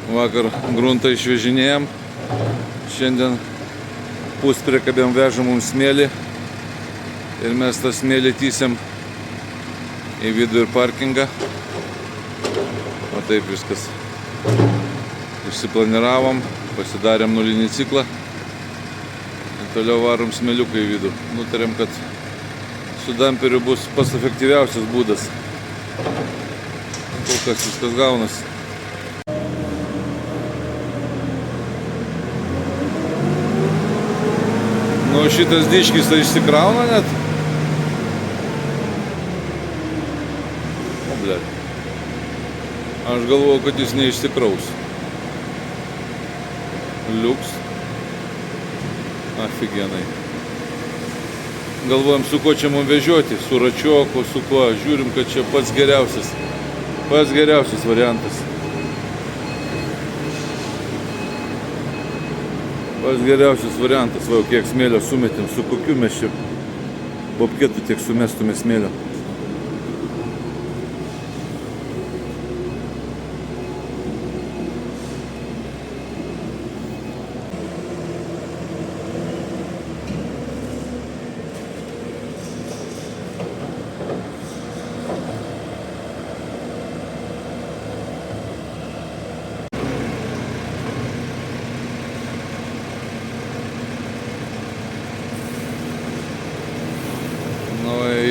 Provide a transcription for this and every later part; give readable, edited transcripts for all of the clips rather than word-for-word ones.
Vakar gruntą išvežinėjom. Šiandien puspriekabėm veža mums smėlį. Ir mes tą smėlį tysiam į vidų ir parkingą. O taip viskas. Išsiplaniravom, pasidarėm nulinį ciklą. Ir toliau varom smėliuką į vidų. Nutarėm, kad su damperiu bus pats efektyviausias būdas. Kol kas viskas gaunas. Nu, šitas diškis tai išsikrauna net. O, blet. Aš galvoju, kad jis neišsikraus. Liuks. Aфиgenai. Galvojam, su ko čia mums vežioti. Su račioku, su kuo. Žiūrim, kad čia pats geriausias. Pats geriausias variantas. Pats geriausias variantas. Va, kiek smėlio sumetėm. Su kokiu mes čia bobketu tiek sumestume smėlio.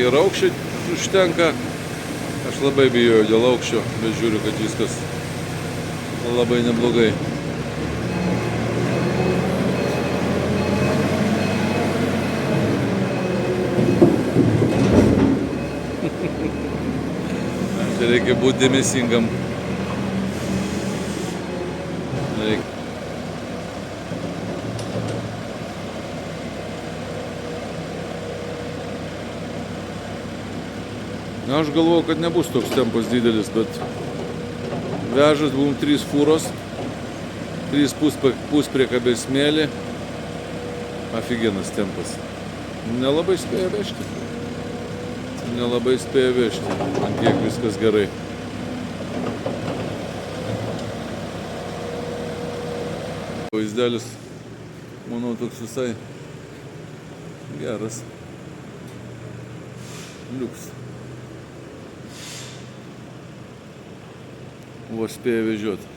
Ir aukščio užtenka. Aš labai bijojau dėl aukščio, bet žiūriu, kad viskas labai neblogai. Čia reikia būti dėmesingam. Na, aš galvoju, kad nebus toks tempas didelis, bet vežas buvom 3 fūros, 3 puspriekabės smėlį. Aфиgenas tempas. Nelabai spėjo vežti. Nelabai spėjo vežti. Ant kiek viskas gerai. Vaizdelis, manau, toks visai geras. Liuks. Vos spėjo vežioti.